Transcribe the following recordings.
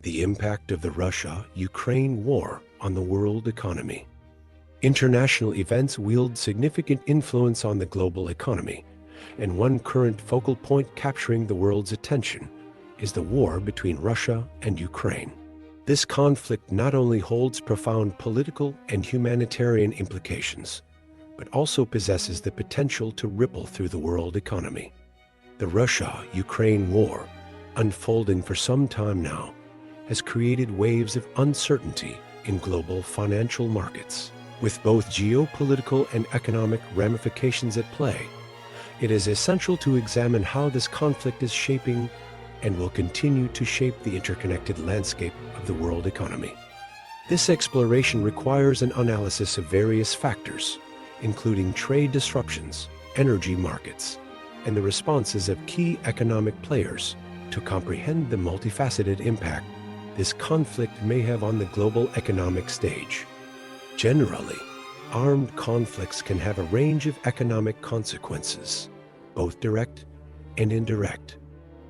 The impact of the Russia-Ukraine war on the world economy. International events wield significant influence on the global economy, and one current focal point capturing the world's attention is the war between Russia and Ukraine. This conflict not only holds profound political and humanitarian implications, but also possesses the potential to ripple through the world economy. The Russia-Ukraine war, unfolding for some time now, has created waves of uncertainty in global financial markets. With both geopolitical and economic ramifications at play, it is essential to examine how this conflict is shaping and will continue to shape the interconnected landscape of the world economy. This exploration requires an analysis of various factors, including trade disruptions, energy markets, and the responses of key economic players to comprehend the multifaceted impact this conflict may have on the global economic stage. Generally, armed conflicts can have a range of economic consequences, both direct and indirect.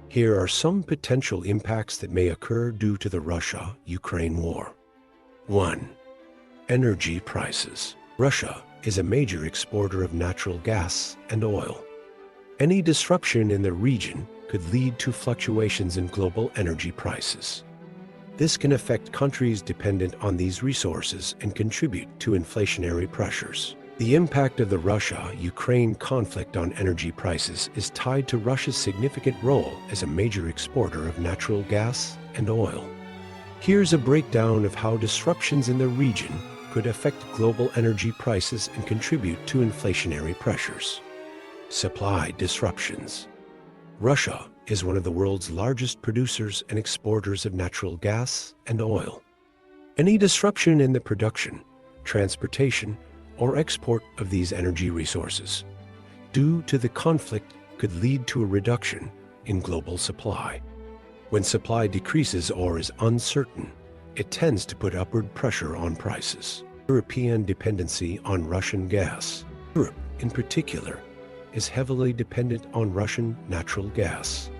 Here are some potential impacts that may occur due to the Russia-Ukraine war. 1. Energy prices. Russia is a major exporter of natural gas and oil. Any disruption in the region could lead to fluctuations in global energy prices. This can affect countries dependent on these resources and contribute to inflationary pressures. The impact of the Russia-Ukraine conflict on energy prices is tied to Russia's significant role as a major exporter of natural gas and oil. Here's a breakdown of how disruptions in the region could affect global energy prices and contribute to inflationary pressures. Supply disruptions. Russia is one of the world's largest producers and exporters of natural gas and oil. Any disruption in the production, transportation, or export of these energy resources due to the conflict could lead to a reduction in global supply. When supply decreases or is uncertain, it tends to put upward pressure on prices. European dependency on Russian gas. Europe, in particular, is heavily dependent on Russian natural gas.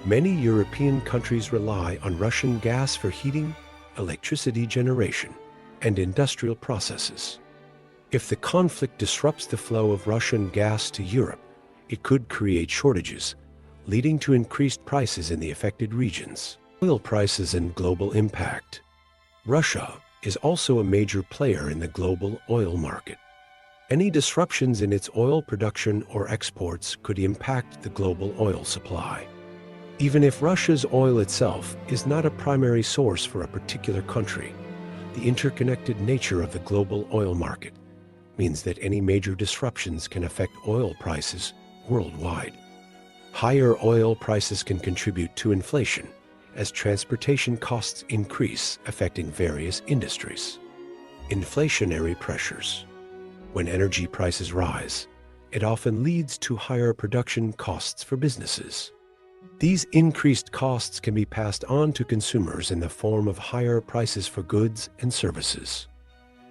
Many European countries rely on Russian gas for heating, electricity generation, and industrial processes. If the conflict disrupts the flow of Russian gas to Europe, it could create shortages, leading to increased prices in the affected regions. Oil prices and global impact. Russia is also a major player in the global oil market. Any disruptions in its oil production or exports could impact the global oil supply. Even if Russia's oil itself is not a primary source for a particular country, the interconnected nature of the global oil market means that any major disruptions can affect oil prices worldwide. Higher oil prices can contribute to inflation as transportation costs increase, affecting various industries. Inflationary pressures. When energy prices rise, it often leads to higher production costs for businesses. These increased costs can be passed on to consumers in the form of higher prices for goods and services.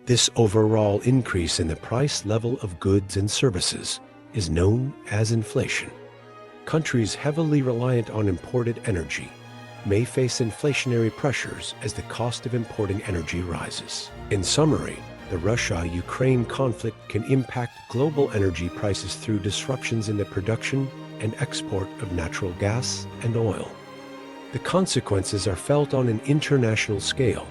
This overall increase in the price level of goods and services is known as inflation. Countries heavily reliant on imported energy may face inflationary pressures as the cost of importing energy rises. In summary, the Russia-Ukraine conflict can impact global energy prices through disruptions in the production and export of natural gas and oil. The consequences are felt on an international scale,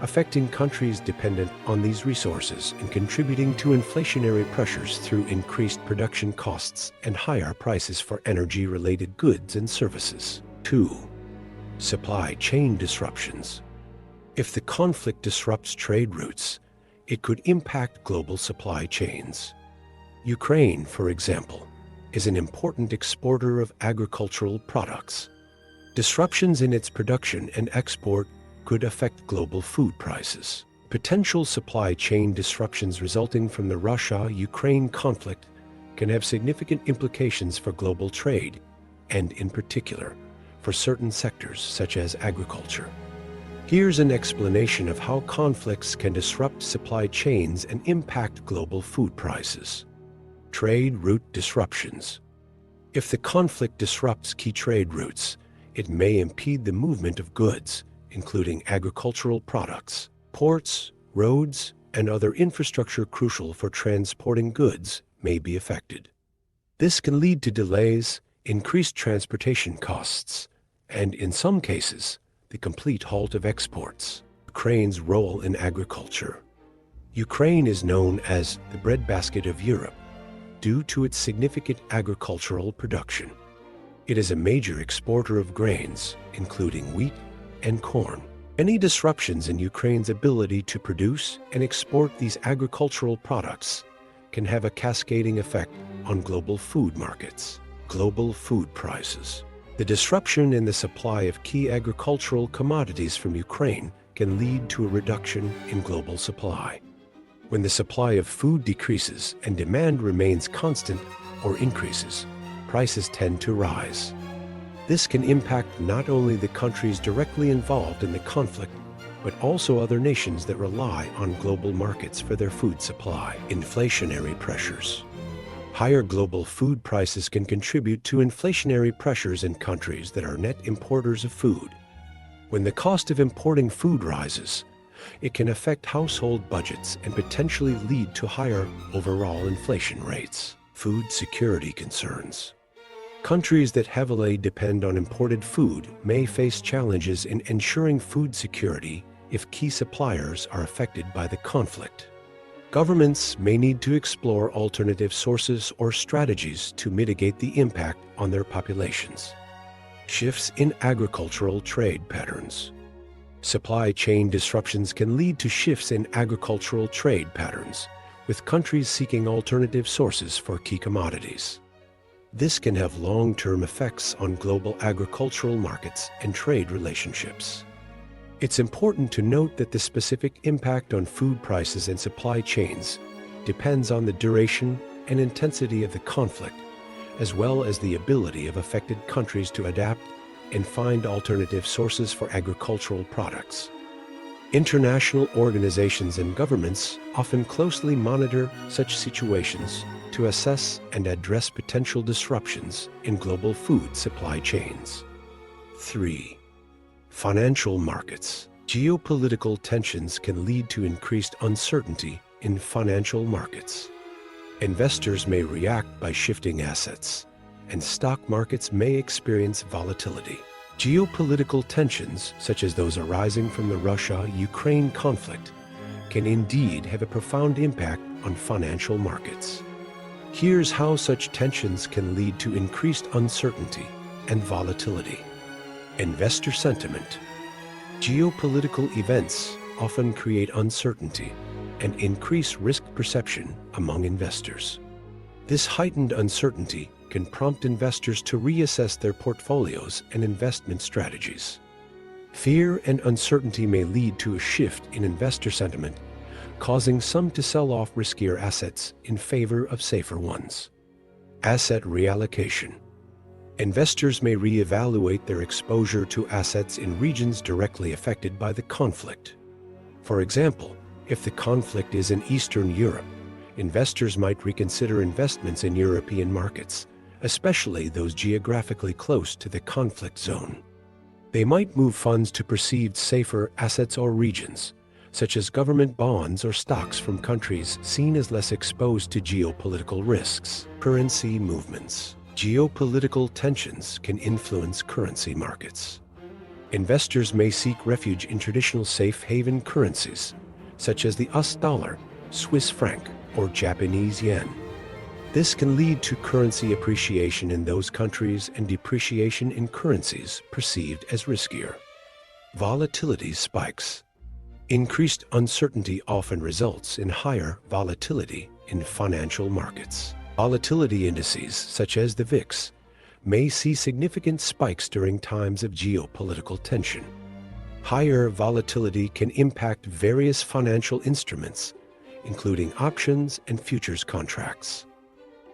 affecting countries dependent on these resources and contributing to inflationary pressures through increased production costs and higher prices for energy-related goods and services. 2. Supply chain disruptions. If the conflict disrupts trade routes, it could impact global supply chains. Ukraine, for example, is an important exporter of agricultural products. Disruptions in its production and export could affect global food prices. Potential supply chain disruptions resulting from the Russia-Ukraine conflict can have significant implications for global trade, and in particular, for certain sectors such as agriculture. Here's an explanation of how conflicts can disrupt supply chains and impact global food prices. Trade route disruptions. If the conflict disrupts key trade routes, it may impede the movement of goods, including agricultural products, ports, roads, and other infrastructure crucial for transporting goods, may be affected. This can lead to delays, increased transportation costs, and in some cases, the complete halt of exports. Ukraine's role in agriculture. Ukraine is known as the breadbasket of Europe due to its significant agricultural production. It is a major exporter of grains, including wheat and corn. Any disruptions in Ukraine's ability to produce and export these agricultural products can have a cascading effect on global food markets. Global food prices. The disruption in the supply of key agricultural commodities from Ukraine can lead to a reduction in global supply. When the supply of food decreases and demand remains constant or increases, prices tend to rise. This can impact not only the countries directly involved in the conflict, but also other nations that rely on global markets for their food supply. Inflationary pressures. Higher global food prices can contribute to inflationary pressures in countries that are net importers of food. When the cost of importing food rises, it can affect household budgets and potentially lead to higher overall inflation rates. Food security concerns. Countries that heavily depend on imported food may face challenges in ensuring food security if key suppliers are affected by the conflict. Governments may need to explore alternative sources or strategies to mitigate the impact on their populations. Shifts in agricultural trade patterns. Supply chain disruptions can lead to shifts in agricultural trade patterns, with countries seeking alternative sources for key commodities. This can have long-term effects on global agricultural markets and trade relationships. It's important to note that the specific impact on food prices and supply chains depends on the duration and intensity of the conflict, as well as the ability of affected countries to adapt and find alternative sources for agricultural products. International organizations and governments often closely monitor such situations to assess and address potential disruptions in global food supply chains. 3. Financial markets. Geopolitical tensions can lead to increased uncertainty in financial markets. Investors may react by shifting assets, and stock markets may experience volatility. Geopolitical tensions, such as those arising from the Russia-Ukraine conflict, can indeed have a profound impact on financial markets. Here's how such tensions can lead to increased uncertainty and volatility. Investor sentiment. Geopolitical events often create uncertainty and increase risk perception among investors. This heightened uncertainty can prompt investors to reassess their portfolios and investment strategies. Fear and uncertainty may lead to a shift in investor sentiment, causing some to sell off riskier assets in favor of safer ones. Asset reallocation. Investors may reevaluate their exposure to assets in regions directly affected by the conflict. For example, if the conflict is in Eastern Europe, investors might reconsider investments in European markets, especially those geographically close to the conflict zone. They might move funds to perceived safer assets or regions, such as government bonds or stocks from countries seen as less exposed to geopolitical risks. Currency movements. Geopolitical tensions can influence currency markets. Investors may seek refuge in traditional safe haven currencies, such as the US dollar, Swiss franc, or Japanese yen. This can lead to currency appreciation in those countries and depreciation in currencies perceived as riskier. Volatility spikes. Increased uncertainty often results in higher volatility in financial markets. Volatility indices, such as the VIX, may see significant spikes during times of geopolitical tension. Higher volatility can impact various financial instruments, including options and futures contracts.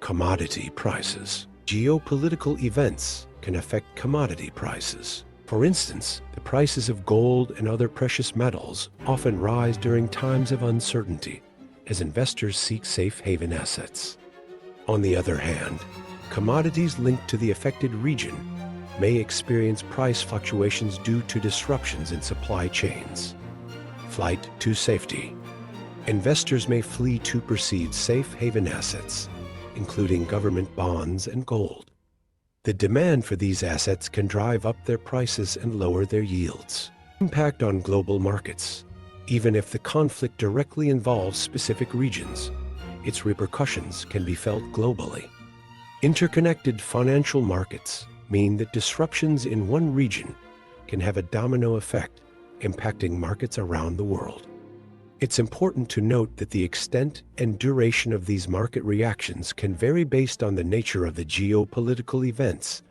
Commodity prices. Geopolitical events can affect commodity prices. For instance, the prices of gold and other precious metals often rise during times of uncertainty as investors seek safe haven assets. On the other hand, commodities linked to the affected region, may experience price fluctuations due to disruptions in supply chains. Flight to safety. Investors may flee to perceived safe haven assets, including government bonds and gold. The demand for these assets can drive up their prices and lower their yields. Impact on global markets. Even if the conflict directly involves specific regions, its repercussions can be felt globally. Interconnected financial markets mean that disruptions in one region can have a domino effect, impacting markets around the world. It's important to note that the extent and duration of these market reactions can vary based on the nature of the geopolitical events,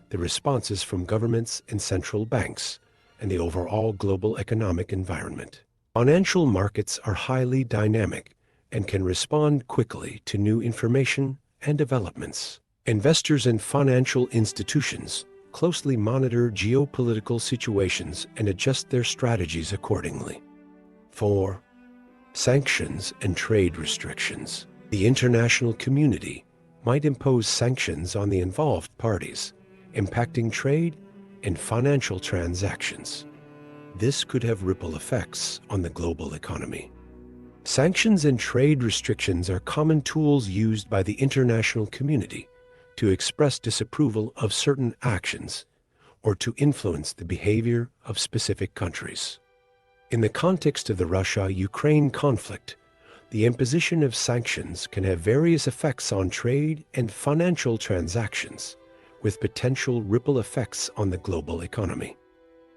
the responses from governments and central banks, and the overall global economic environment. Financial markets are highly dynamic and can respond quickly to new information and developments. Investors in financial institutions closely monitor geopolitical situations and adjust their strategies accordingly. 4. Sanctions and trade restrictions. The international community might impose sanctions on the involved parties, impacting trade and financial transactions. This could have ripple effects on the global economy. Sanctions and trade restrictions are common tools used by the international community to express disapproval of certain actions or to influence the behavior of specific countries. In the context of the Russia-Ukraine conflict, the imposition of sanctions can have various effects on trade and financial transactions, with potential ripple effects on the global economy.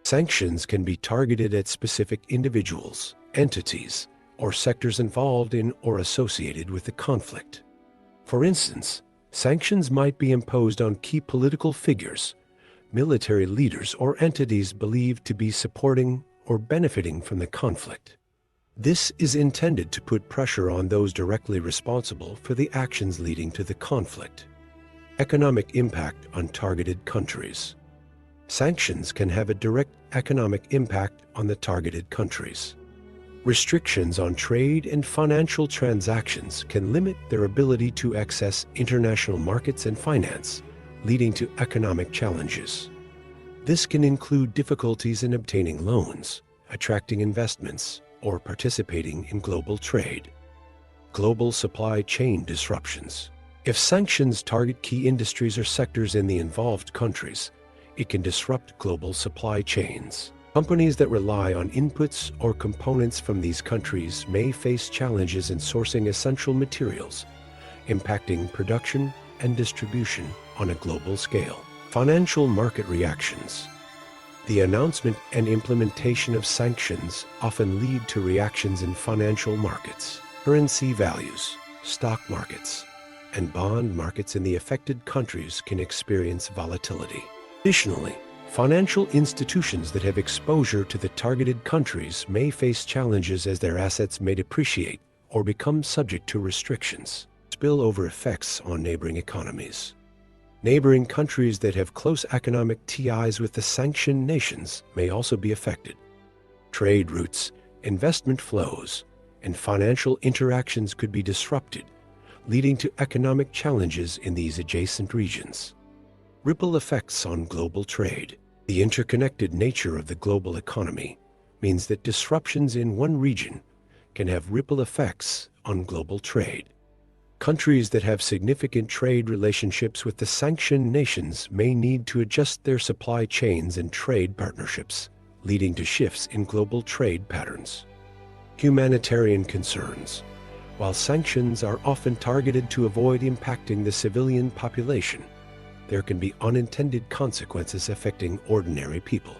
Sanctions can be targeted at specific individuals, entities, or sectors involved in or associated with the conflict. For instance, sanctions might be imposed on key political figures, military leaders, or entities believed to be supporting or benefiting from the conflict. This is intended to put pressure on those directly responsible for the actions leading to the conflict. Economic impact on targeted countries. Sanctions can have a direct economic impact on the targeted countries. Restrictions on trade and financial transactions can limit their ability to access international markets and finance, leading to economic challenges. This can include difficulties in obtaining loans, attracting investments, or participating in global trade. Global supply chain disruptions. If sanctions target key industries or sectors in the involved countries, it can disrupt global supply chains. Companies that rely on inputs or components from these countries may face challenges in sourcing essential materials, impacting production and distribution on a global scale. Financial market reactions. The announcement and implementation of sanctions often lead to reactions in financial markets. Currency values, stock markets, and bond markets in the affected countries can experience volatility. Additionally, financial institutions that have exposure to the targeted countries may face challenges as their assets may depreciate or become subject to restrictions. Spillover effects on neighboring economies. Neighboring countries that have close economic ties with the sanctioned nations may also be affected. Trade routes, investment flows, and financial interactions could be disrupted, leading to economic challenges in these adjacent regions. Ripple effects on global trade. The interconnected nature of the global economy means that disruptions in one region can have ripple effects on global trade. Countries that have significant trade relationships with the sanctioned nations may need to adjust their supply chains and trade partnerships, leading to shifts in global trade patterns. Humanitarian concerns. While sanctions are often targeted to avoid impacting the civilian population, there can be unintended consequences affecting ordinary people.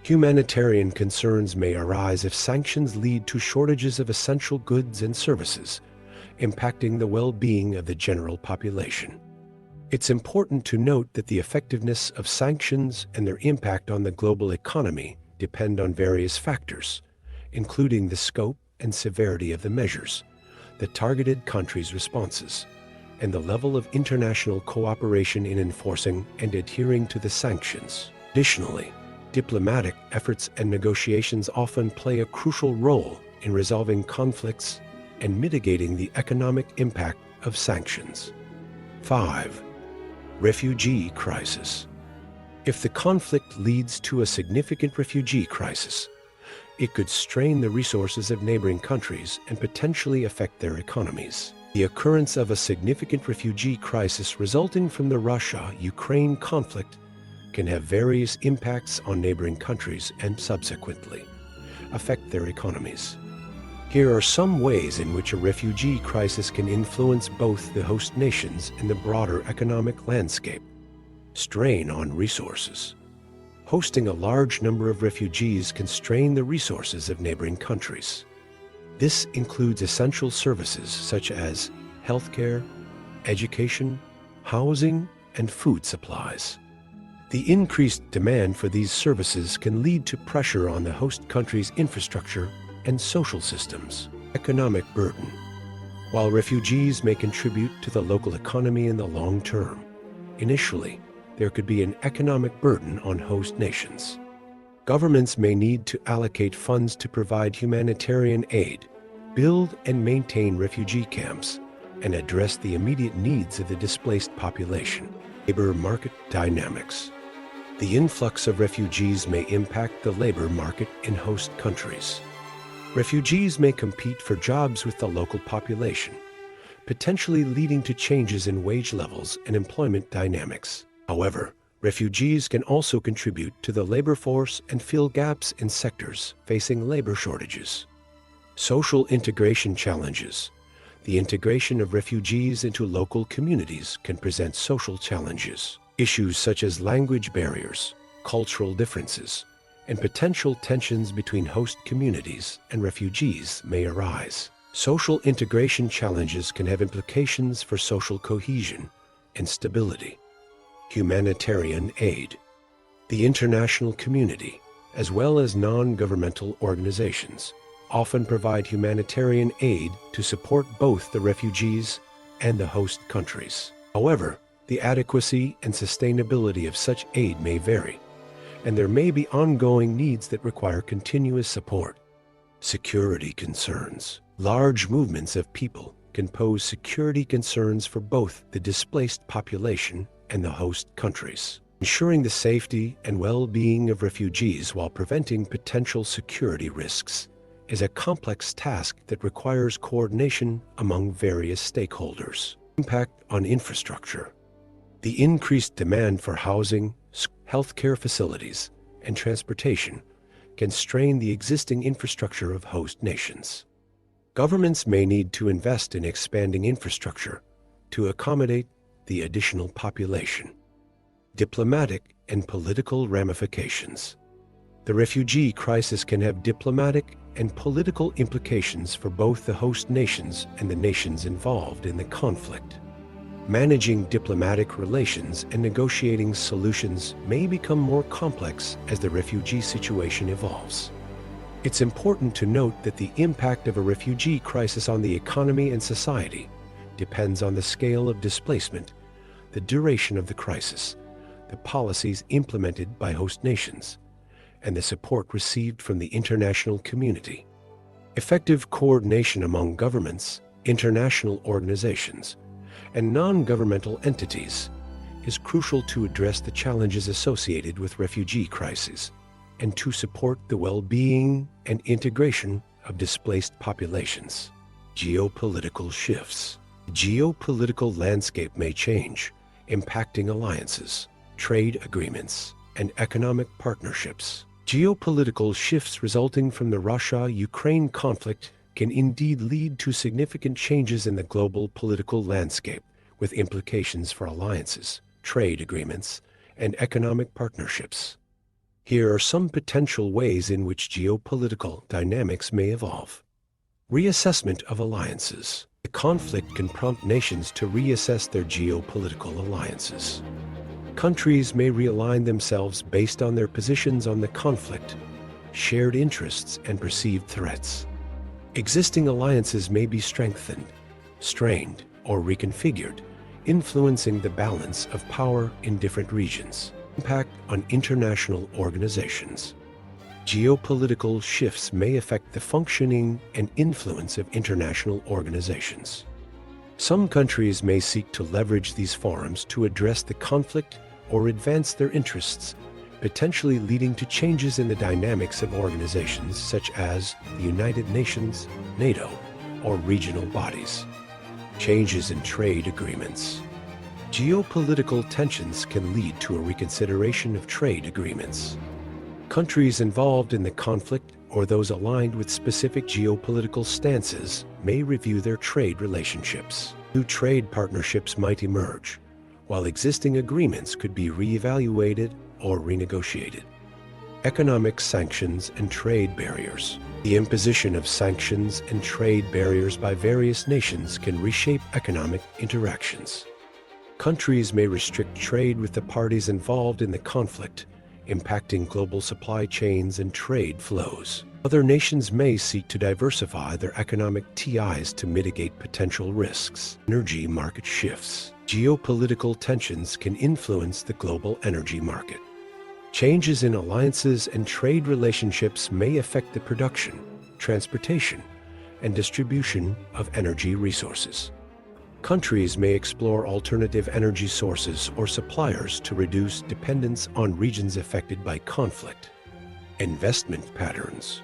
Humanitarian concerns may arise if sanctions lead to shortages of essential goods and services, impacting the well-being of the general population. It's important to note that the effectiveness of sanctions and their impact on the global economy depend on various factors, including the scope and severity of the measures, the targeted countries' responses, and the level of international cooperation in enforcing and adhering to the sanctions. Additionally, diplomatic efforts and negotiations often play a crucial role in resolving conflicts and mitigating the economic impact of sanctions. 5. Refugee crisis. If the conflict leads to a significant refugee crisis, it could strain the resources of neighboring countries and potentially affect their economies. The occurrence of a significant refugee crisis resulting from the Russia-Ukraine conflict can have various impacts on neighboring countries and subsequently affect their economies. Here are some ways in which a refugee crisis can influence both the host nations and the broader economic landscape. Strain on resources. Hosting a large number of refugees can strain the resources of neighboring countries. This includes essential services such as healthcare, education, housing, and food supplies. The increased demand for these services can lead to pressure on the host country's infrastructure and social systems. Economic burden. While refugees may contribute to the local economy in the long term, initially, there could be an economic burden on host nations. Governments may need to allocate funds to provide humanitarian aid, build and maintain refugee camps, and address the immediate needs of the displaced population. Labor market dynamics. The influx of refugees may impact the labor market in host countries. Refugees may compete for jobs with the local population, potentially leading to changes in wage levels and employment dynamics. However, refugees can also contribute to the labor force and fill gaps in sectors facing labor shortages. Social integration challenges. The integration of refugees into local communities can present social challenges. Issues such as language barriers, cultural differences, and potential tensions between host communities and refugees may arise. Social integration challenges can have implications for social cohesion and stability. Humanitarian aid. The international community, as well as non-governmental organizations, often provide humanitarian aid to support both the refugees and the host countries. However, the adequacy and sustainability of such aid may vary, and there may be ongoing needs that require continuous support. Security concerns. Large movements of people can pose security concerns for both the displaced population and the host countries. Ensuring the safety and well-being of refugees while preventing potential security risks is a complex task that requires coordination among various stakeholders. Impact on infrastructure. The increased demand for housing, healthcare facilities, and transportation can strain the existing infrastructure of host nations. Governments may need to invest in expanding infrastructure to accommodate the additional population. Diplomatic and political ramifications. The refugee crisis can have diplomatic and political implications for both the host nations and the nations involved in the conflict. Managing diplomatic relations and negotiating solutions may become more complex as the refugee situation evolves. It's important to note that the impact of a refugee crisis on the economy and society depends on the scale of displacement, the duration of the crisis, the policies implemented by host nations, and the support received from the international community. Effective coordination among governments, international organizations, and non-governmental entities is crucial to address the challenges associated with refugee crises and to support the well-being and integration of displaced populations. Geopolitical shifts. The geopolitical landscape may change, impacting alliances, trade agreements, and economic partnerships. Geopolitical shifts resulting from the Russia-Ukraine conflict can indeed lead to significant changes in the global political landscape, with implications for alliances, trade agreements, and economic partnerships. Here are some potential ways in which geopolitical dynamics may evolve. Reassessment of alliances. The conflict can prompt nations to reassess their geopolitical alliances. Countries may realign themselves based on their positions on the conflict, shared interests, and perceived threats. Existing alliances may be strengthened, strained, or reconfigured, influencing the balance of power in different regions. Impact on international organizations. Geopolitical shifts may affect the functioning and influence of international organizations. Some countries may seek to leverage these forums to address the conflict or advance their interests, potentially leading to changes in the dynamics of organizations such as the United Nations, NATO, or regional bodies. Changes in trade agreements. Geopolitical tensions can lead to a reconsideration of trade agreements. Countries involved in the conflict or those aligned with specific geopolitical stances may review their trade relationships. New trade partnerships might emerge, while existing agreements could be reevaluated or renegotiated. Economic sanctions and trade barriers. The imposition of sanctions and trade barriers by various nations can reshape economic interactions. Countries may restrict trade with the parties involved in the conflict, impacting global supply chains and trade flows. Other nations may seek to diversify their economic ties to mitigate potential risks. Energy market shifts. Geopolitical tensions can influence the global energy market. Changes in alliances and trade relationships may affect the production, transportation, and distribution of energy resources. Countries may explore alternative energy sources or suppliers to reduce dependence on regions affected by conflict. Investment patterns.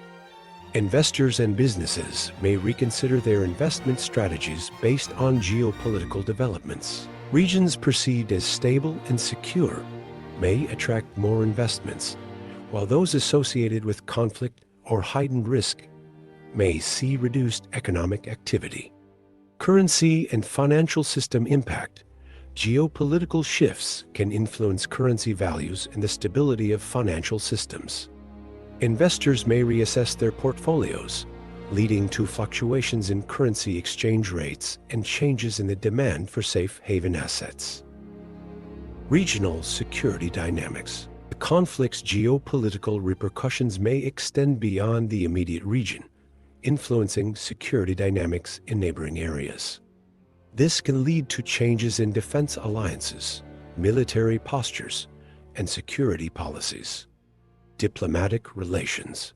Investors and businesses may reconsider their investment strategies based on geopolitical developments. Regions perceived as stable and secure may attract more investments, while those associated with conflict or heightened risk may see reduced economic activity. Currency and financial system impact. Geopolitical shifts can influence currency values and the stability of financial systems. Investors may reassess their portfolios, leading to fluctuations in currency exchange rates and changes in the demand for safe haven assets. Regional security dynamics. The conflict's geopolitical repercussions may extend beyond the immediate region, influencing security dynamics in neighboring areas. This can lead to changes in defense alliances, military postures, and security policies. Diplomatic relations.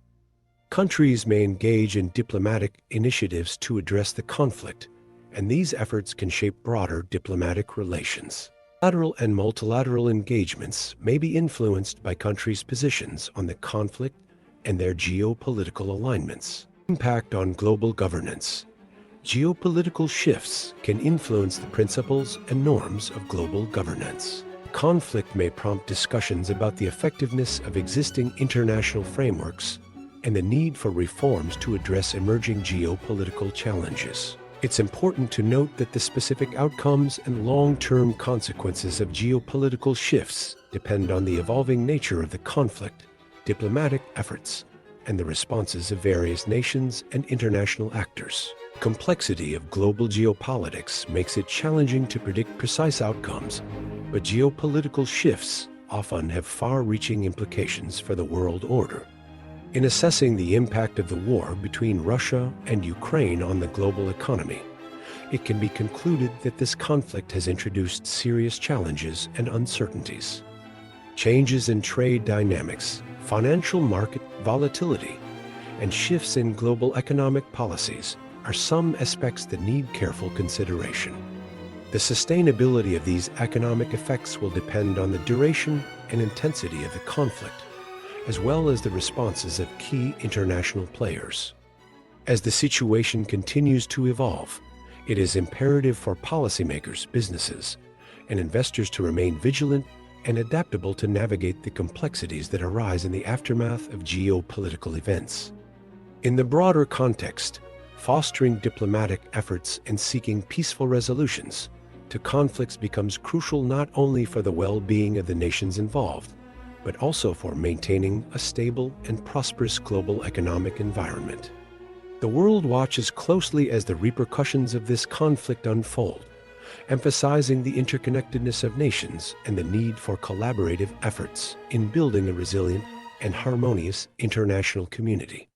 Countries may engage in diplomatic initiatives to address the conflict, and these efforts can shape broader diplomatic relations. Bilateral and multilateral engagements may be influenced by countries' positions on the conflict and their geopolitical alignments. Impact on global governance. Geopolitical shifts can influence the principles and norms of global governance. Conflict may prompt discussions about the effectiveness of existing international frameworks and the need for reforms to address emerging geopolitical challenges. It's important to note that the specific outcomes and long-term consequences of geopolitical shifts depend on the evolving nature of the conflict, diplomatic efforts, and the responses of various nations and international actors. Complexity of global geopolitics makes it challenging to predict precise outcomes, but geopolitical shifts often have far-reaching implications for the world order. In assessing the impact of the war between Russia and Ukraine on the global economy, it can be concluded that this conflict has introduced serious challenges and uncertainties. Changes in trade dynamics, financial market volatility, and shifts in global economic policies are some aspects that need careful consideration. The sustainability of these economic effects will depend on the duration and intensity of the conflict, as well as the responses of key international players. As the situation continues to evolve, it is imperative for policymakers, businesses, and investors to remain vigilant and adaptable to navigate the complexities that arise in the aftermath of geopolitical events. In the broader context, fostering diplomatic efforts and seeking peaceful resolutions to conflicts becomes crucial not only for the well-being of the nations involved, but also for maintaining a stable and prosperous global economic environment. The world watches closely as the repercussions of this conflict unfold, emphasizing the interconnectedness of nations and the need for collaborative efforts in building a resilient and harmonious international community.